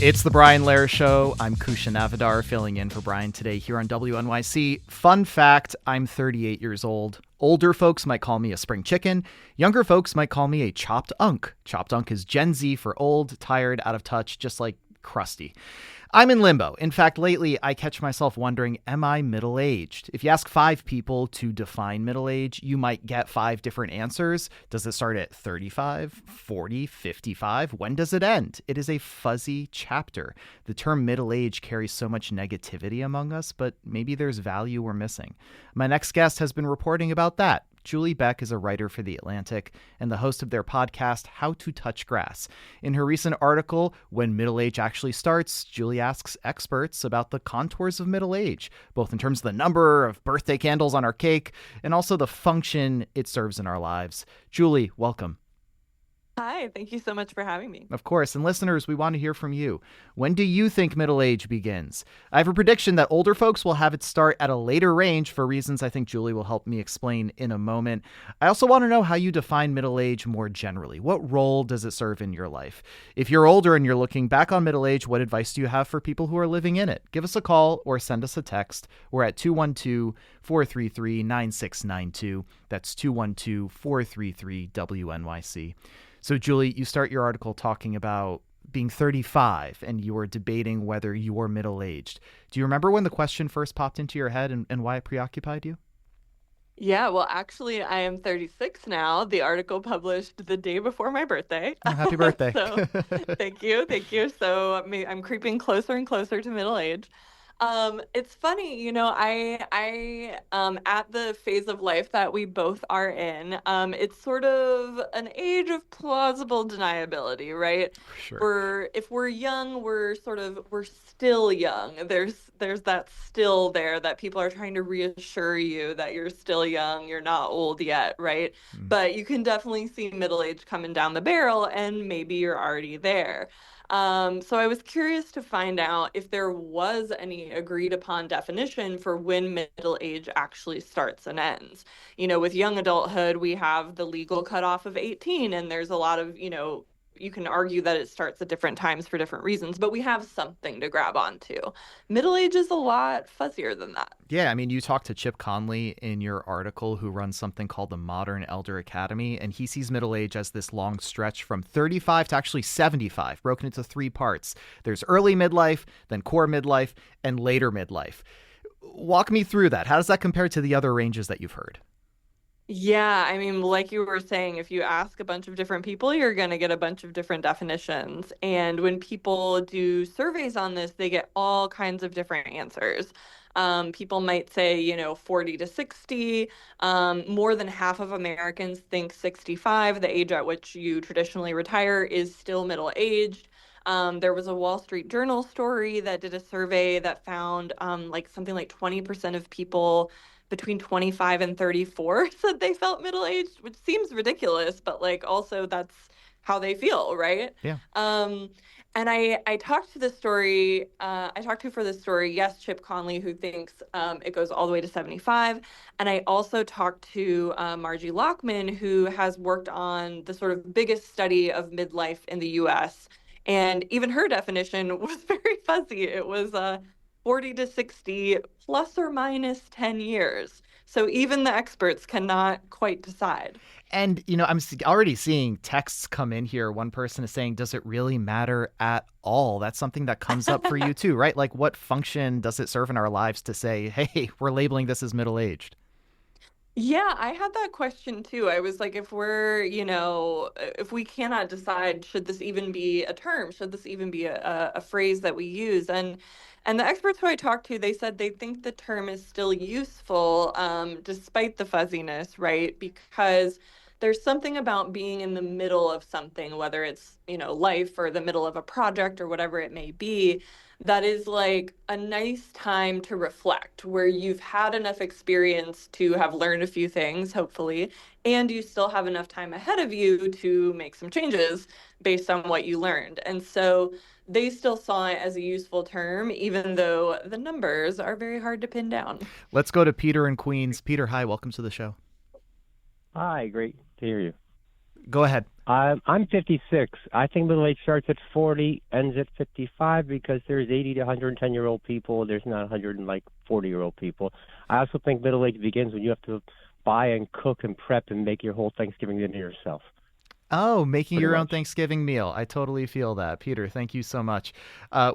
It's the Brian Lehrer Show. I'm Kusha Navidar filling in for Brian today here on WNYC. Fun fact, I'm 38 years old. Older folks might call me a spring chicken. Younger folks might call me a chopped unk. Chopped unk is Gen Z for old, tired, out of touch, just like crusty. I'm in limbo. In fact, lately, I catch myself wondering, am I middle-aged? If you ask 5 people to define middle age, you might get 5 different answers. Does it start at 35, 40, 55? When does it end? It is a fuzzy chapter. The term middle age carries so much negativity among us, but maybe there's value we're missing. My next guest has been reporting about that. Julie Beck is a writer for The Atlantic and the host of their podcast, How to Touch Grass. In her recent article, When Middle Age Actually Starts, Julie asks experts about the contours of middle age, both in terms of the number of birthday candles on our cake and also the function it serves in our lives. Julie, welcome. Hi, thank you so much for having me. Of course. And listeners, we want to hear from you. When do you think middle age begins? I have a prediction that older folks will have it start at a later range for reasons I think Julie will help me explain in a moment. I also want to know how you define middle age more generally. What role does it serve in your life? If you're older and you're looking back on middle age, what advice do you have for people who are living in it? Give us a call or send us a text. We're at 212-433-9692. That's 212-433-WNYC. So, Julie, you start your article talking about being 35 and you were debating whether you were middle-aged. Do you remember when the question first popped into your head and why it preoccupied you? Yeah, well, actually, I am 36 now. The article published the day before my birthday. Oh, happy birthday. So, thank you, thank you. So I'm creeping closer and closer to middle age. It's funny, I at the phase of life that we both are in, it's sort of an age of plausible deniability, right? Sure. If we're young, we're still young. There's that still there that people are trying to reassure you that you're still young, you're not old yet, right? But you can definitely see middle age coming down the barrel, and maybe you're already there. So I was curious to find out if there was any agreed upon definition for when middle age actually starts and ends. With young adulthood, we have the legal cutoff of 18, and there's a lot of, you can argue that it starts at different times for different reasons, but we have something to grab onto. Middle age is a lot fuzzier than that. Yeah, I mean, you talked to Chip Conley in your article, who runs something called the Modern Elder Academy, and he sees middle age as this long stretch from 35 to actually 75, broken into 3 parts. There's early midlife, then core midlife, and later midlife. Walk me through that. How does that compare to the other ranges that you've heard? Yeah, I mean, like you were saying, if you ask a bunch of different people, you're going to get a bunch of different definitions. And when people do surveys on this, they get all kinds of different answers. People might say, 40 to 60. More than half of Americans think 65, the age at which you traditionally retire, is still middle-aged. There was a Wall Street Journal story that did a survey that found something like 20% of people between 25 and 34 said they felt middle-aged, which seems ridiculous, but also that's how they feel, right? Yeah. And I talked to this story, for this story, yes, Chip Conley, who thinks it goes all the way to 75. And I also talked to Margie Lockman, who has worked on the sort of biggest study of midlife in the US. And even her definition was very fuzzy. It was 40 to 60 plus or minus 10 years. So even the experts cannot quite decide. And, I'm already seeing texts come in here. One person is saying, does it really matter at all? That's something that comes up for you too, right? Like, what function does it serve in our lives to say, hey, we're labeling this as middle-aged? Yeah, I had that question too. I was like, if we cannot decide, should this even be a term? Should this even be a phrase that we use? And the experts who I talked to, they said they think the term is still useful, despite the fuzziness, right? Because there's something about being in the middle of something, whether it's, life or the middle of a project or whatever it may be, that is like a nice time to reflect, where you've had enough experience to have learned a few things, hopefully, and you still have enough time ahead of you to make some changes based on what you learned. And so they still saw it as a useful term, even though the numbers are very hard to pin down. Let's go to Peter in Queens. Peter, hi, welcome to the show. Hi, great to hear you. Go ahead. I'm 56. I think middle age starts at 40, ends at 55 because there's 80 to 110-year-old people. There's not 140-year-old people. I also think middle age begins when you have to buy and cook and prep and make your whole Thanksgiving dinner yourself. Oh, making Pretty your own much. Thanksgiving meal. I totally feel that. Peter, thank you so much.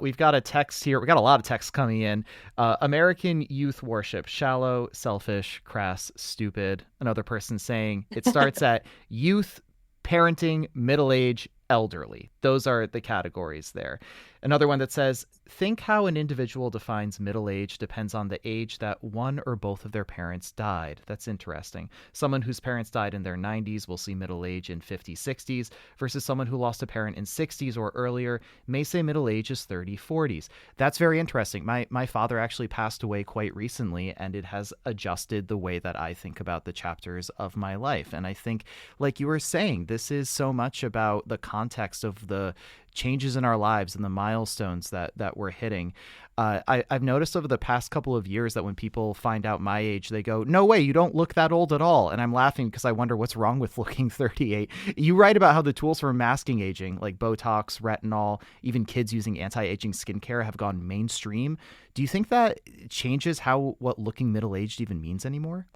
We've got a text here. We've got a lot of texts coming in. American youth worship, shallow, selfish, crass, stupid. Another person saying it starts at youth, parenting, middle age, elderly. Those are the categories there. Another one that says, think how an individual defines middle age depends on the age that one or both of their parents died. That's interesting. Someone whose parents died in their 90s will see middle age in 50s, 60s, versus someone who lost a parent in 60s or earlier may say middle age is 30, 40s. That's very interesting. My father actually passed away quite recently, and it has adjusted the way that I think about the chapters of my life. And I think, like you were saying, this is so much about the context of the changes in our lives and the milestones that we're hitting. I've noticed over the past couple of years that when people find out my age, they go, no way, you don't look that old at all. And I'm laughing because I wonder what's wrong with looking 38. You write about how the tools for masking aging, like Botox, retinol, even kids using anti-aging skincare have gone mainstream. Do you think that changes what looking middle-aged even means anymore?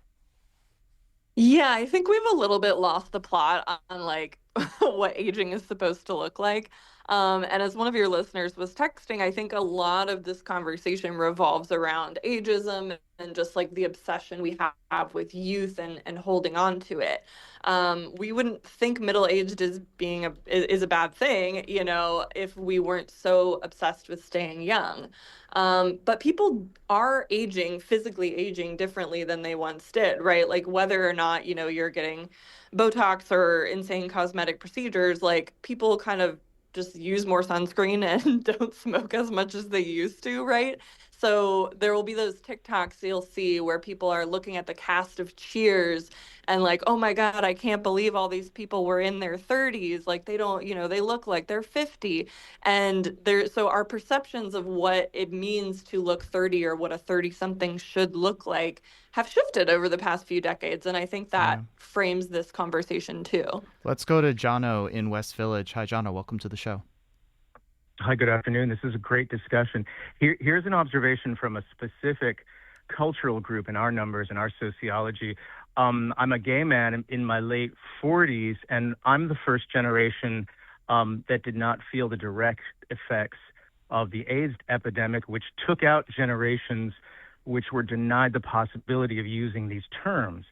Yeah, I think we've a little bit lost the plot on like what aging is supposed to look like. And as one of your listeners was texting, I think a lot of this conversation revolves around ageism and just like the obsession we have with youth and holding on to it. We wouldn't think middle-aged is being is a bad thing, you know, if we weren't so obsessed with staying young. But people are aging, physically aging differently than they once did, right? Like whether or not, you know, you're getting Botox or insane cosmetic procedures, like people kind of just use more sunscreen and don't smoke as much as they used to, right? So there will be those TikToks you'll see where people are looking at the cast of Cheers and like, oh my God, I can't believe all these people were in their 30s. Like they don't, you know, they look like they're 50. And there, so our perceptions of what it means to look 30 or what a 30 something should look like have shifted over the past few decades. And I think Yeah. that frames this conversation too. Let's go to Jono in West Village. Hi, Jono. Welcome to the show. Hi, good afternoon. This is a great discussion. Here's an observation from a specific cultural group in our numbers and our sociology. I'm a gay man in my late 40s, and I'm the first generation that did not feel the direct effects of the AIDS epidemic, which took out generations which were denied the possibility of using these terms.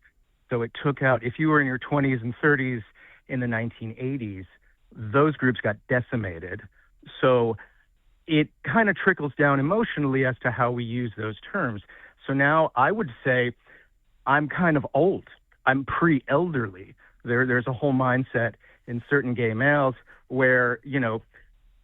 So it took out, if you were in your 20s and 30s in the 1980s, those groups got decimated. So it kind of trickles down emotionally as to how we use those terms. So now I would say I'm kind of old. I'm pre-elderly. There's a whole mindset in certain gay males where, you know,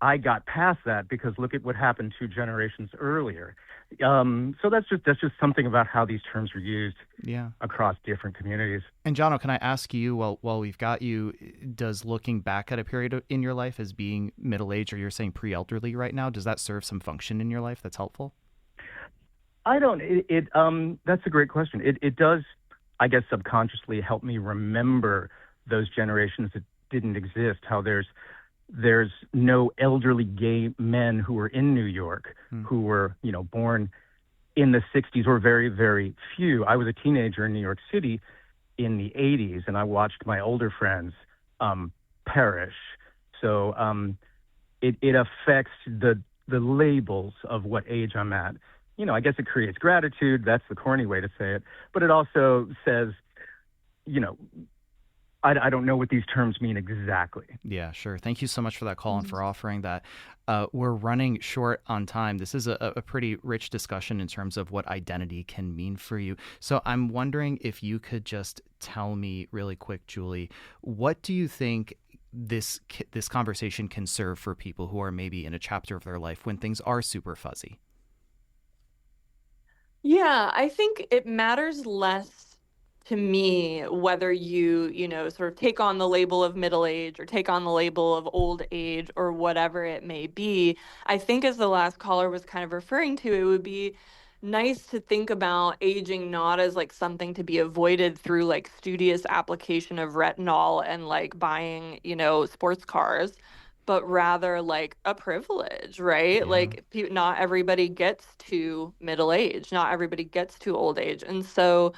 I got past that because look at what happened 2 generations earlier. So that's just something about how these terms are used Yeah. across different communities. And Jono, can I ask you, while we've got you, does looking back at a period in your life as being middle-aged, or you're saying pre-elderly right now, does that serve some function in your life that's helpful? I don't. That's a great question. It does, I guess, subconsciously help me remember those generations that didn't exist. How there's no elderly gay men who were in New York who were, you know, born in the 60s, or very, very few. I was a teenager in New York City in the 80s, and I watched my older friends perish. So it affects the labels of what age I'm at. You know, I guess it creates gratitude. That's the corny way to say it. But it also says, you know, I don't know what these terms mean exactly. Yeah, sure. Thank you so much for that call and for offering that. We're running short on time. This is a pretty rich discussion in terms of what identity can mean for you. So I'm wondering if you could just tell me really quick, Julie, what do you think this conversation can serve for people who are maybe in a chapter of their life when things are super fuzzy? Yeah, I think it matters less to me whether you sort of take on the label of middle age or take on the label of old age or whatever it may be. I think, as the last caller was kind of referring to, it would be nice to think about aging not as like something to be avoided through like studious application of retinol and like buying, sports cars, but rather like a privilege, right? Yeah. Like not everybody gets to middle age, not everybody gets to old age. And so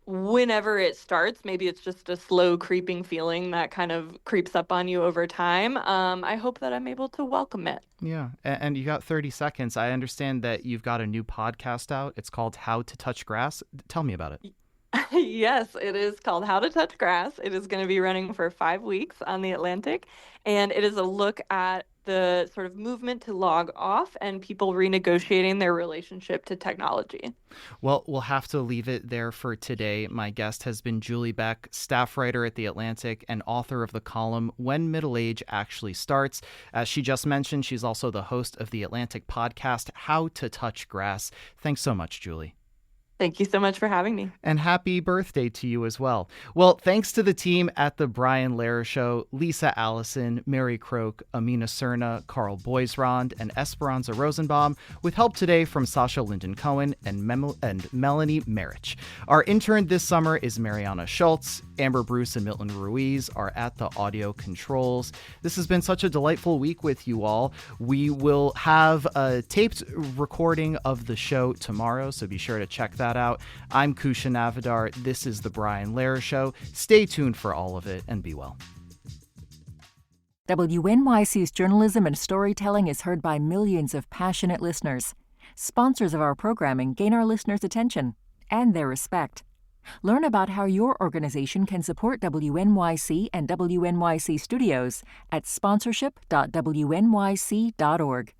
whenever it starts, maybe it's just a slow creeping feeling that kind of creeps up on you over time. I hope that I'm able to welcome it. Yeah. And you got 30 seconds. I understand that you've got a new podcast out. It's called How to Touch Grass. Tell me about it. Yes, it is called How to Touch Grass. It is going to be running for 5 weeks on the Atlantic, and it is a look at the sort of movement to log off and people renegotiating their relationship to technology. Well, we'll have to leave it there for today. My guest has been Julie Beck, staff writer at The Atlantic and author of the column When Middle Age Actually Starts. As she just mentioned, she's also the host of the Atlantic podcast, How to Touch Grass. Thanks so much, Julie. Thank you so much for having me. And happy birthday to you as well. Well, thanks to the team at The Brian Lehrer Show, Lisa Allison, Mary Croak, Amina Cerna, Carl Boisrond, and Esperanza Rosenbaum, with help today from Sasha Linden-Cohen and Melanie Marich. Our intern this summer is Mariana Schultz. Amber Bruce and Milton Ruiz are at the audio controls. This has been such a delightful week with you all. We will have a taped recording of the show tomorrow, so be sure to check that out. I'm Kusha Navidar. This is The Brian Lehrer Show. Stay tuned for all of it and be well. WNYC's journalism and storytelling is heard by millions of passionate listeners. Sponsors of our programming gain our listeners' attention and their respect. Learn about how your organization can support WNYC and WNYC Studios at sponsorship.wnyc.org.